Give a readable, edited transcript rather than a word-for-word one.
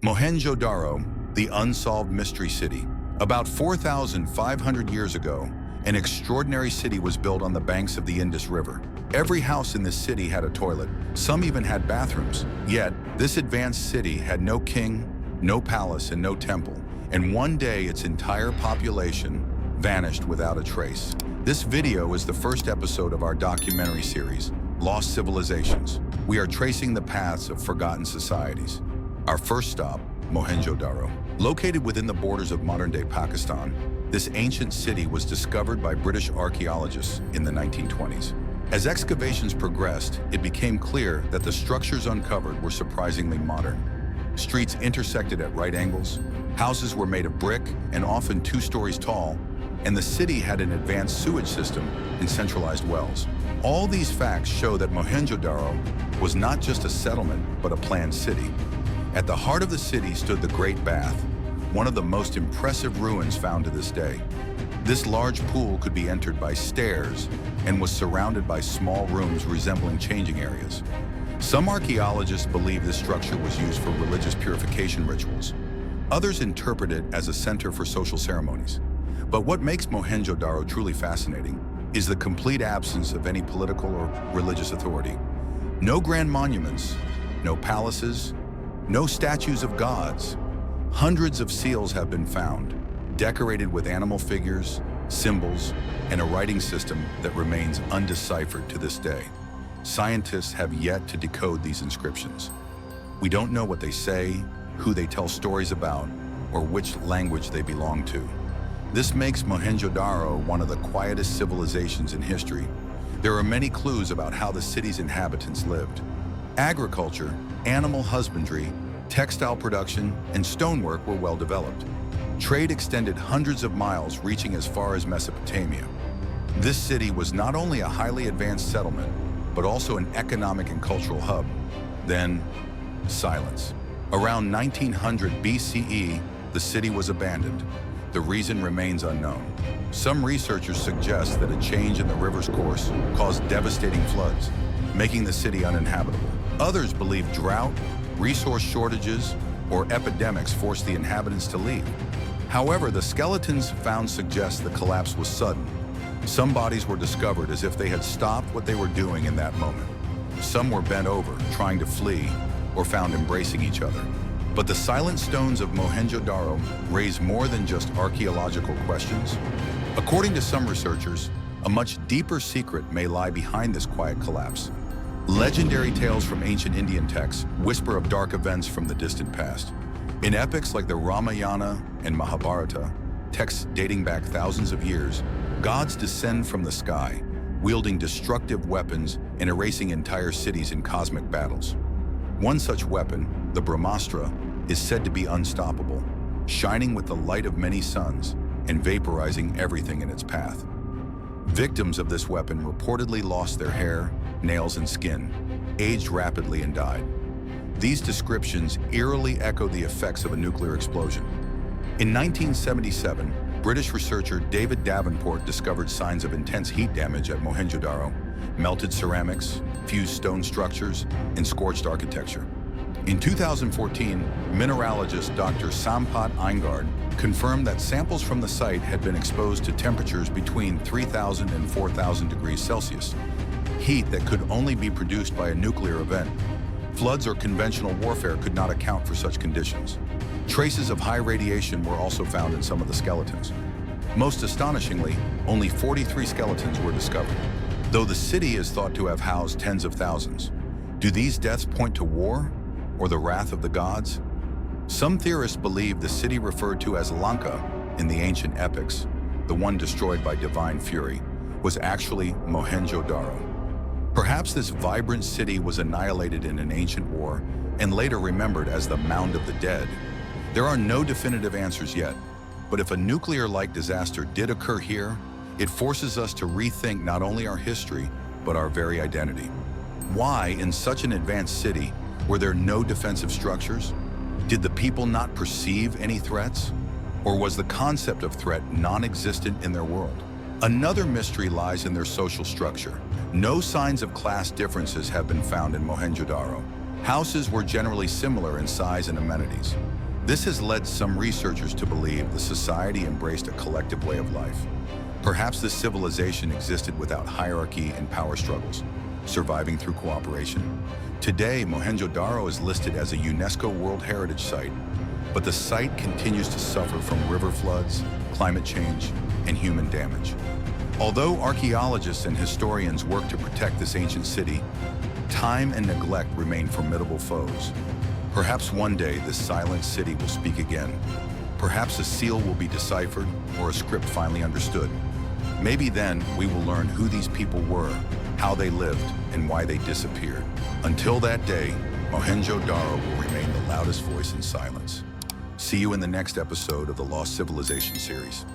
Mohenjo-Daro, the unsolved mystery city. About 4,500 years ago, an extraordinary city was built on the banks of the Indus River. Every house in this city had a toilet. Some even had bathrooms. Yet, this advanced city had no king, no palace, and no temple. And one day, its entire population vanished without a trace. This video is the first episode of our documentary series, Lost Civilizations. We are tracing the paths of forgotten societies. Our first stop, Mohenjo-Daro. Located within the borders of modern-day Pakistan, this ancient city was discovered by British archaeologists in the 1920s. As excavations progressed, it became clear that the structures uncovered were surprisingly modern. Streets intersected at right angles, houses were made of brick and often 2 stories tall, and the city had an advanced sewage system and centralized wells. All these facts show that Mohenjo-Daro was not just a settlement, but a planned city. At the heart of the city stood the Great Bath, one of the most impressive ruins found to this day. This large pool could be entered by stairs and was surrounded by small rooms resembling changing areas. Some archaeologists believe this structure was used for religious purification rituals. Others interpret it as a center for social ceremonies. But what makes Mohenjo-Daro truly fascinating is the complete absence of any political or religious authority. No grand monuments, no palaces, no statues of gods. Hundreds of seals have been found, decorated with animal figures, symbols, and a writing system that remains undeciphered to this day. Scientists have yet to decode these inscriptions. We don't know what they say, who they tell stories about, or which language they belong to. This makes Mohenjo-Daro one of the quietest civilizations in history. There are many clues about how the city's inhabitants lived. Agriculture, animal husbandry, textile production, and stonework were well developed. Trade extended hundreds of miles, reaching as far as Mesopotamia. This city was not only a highly advanced settlement, but also an economic and cultural hub. Then, silence. Around 1900 BCE, the city was abandoned. The reason remains unknown. Some researchers suggest that a change in the river's course caused devastating floods, making the city uninhabitable. Others believe drought, resource shortages, or epidemics forced the inhabitants to leave. However, the skeletons found suggest the collapse was sudden. Some bodies were discovered as if they had stopped what they were doing in that moment. Some were bent over, trying to flee, or found embracing each other. But the silent stones of Mohenjo-Daro raise more than just archaeological questions. According to some researchers, a much deeper secret may lie behind this quiet collapse. Legendary tales from ancient Indian texts whisper of dark events from the distant past. In epics like the Ramayana and Mahabharata, texts dating back thousands of years, gods descend from the sky, wielding destructive weapons and erasing entire cities in cosmic battles. One such weapon, the Brahmastra, is said to be unstoppable, shining with the light of many suns and vaporizing everything in its path. Victims of this weapon reportedly lost their hair, nails, and skin, aged rapidly, and died. These descriptions eerily echo the effects of a nuclear explosion. In 1977, British researcher David Davenport discovered signs of intense heat damage at Mohenjo-Daro, melted ceramics, fused stone structures, and scorched architecture. In 2014, mineralogist Dr. Sampat Eingard confirmed that samples from the site had been exposed to temperatures between 3,000 and 4,000 degrees Celsius, heat that could only be produced by a nuclear event. Floods or conventional warfare could not account for such conditions. Traces of high radiation were also found in some of the skeletons. Most astonishingly, only 43 skeletons were discovered. Though the city is thought to have housed tens of thousands, do these deaths point to war or the wrath of the gods? Some theorists believe the city referred to as Lanka in the ancient epics, the one destroyed by divine fury, was actually Mohenjo-Daro. Perhaps this vibrant city was annihilated in an ancient war and later remembered as the Mound of the Dead. There are no definitive answers yet, but if a nuclear-like disaster did occur here, it forces us to rethink not only our history, but our very identity. Why, in such an advanced city, were there no defensive structures? Did the people not perceive any threats? Or was the concept of threat non-existent in their world? Another mystery lies in their social structure. No signs of class differences have been found in Mohenjo-Daro. Houses were generally similar in size and amenities. This has led some researchers to believe the society embraced a collective way of life. Perhaps this civilization existed without hierarchy and power struggles, surviving through cooperation. Today, Mohenjo-Daro is listed as a UNESCO World Heritage Site, but the site continues to suffer from river floods, climate change, and human damage. Although archaeologists and historians work to protect this ancient city, time and neglect remain formidable foes. Perhaps one day this silent city will speak again. Perhaps a seal will be deciphered or a script finally understood. Maybe then we will learn who these people were, how they lived, and why they disappeared. Until that day, Mohenjo-Daro will remain the loudest voice in silence. See you in the next episode of the Lost Civilization series.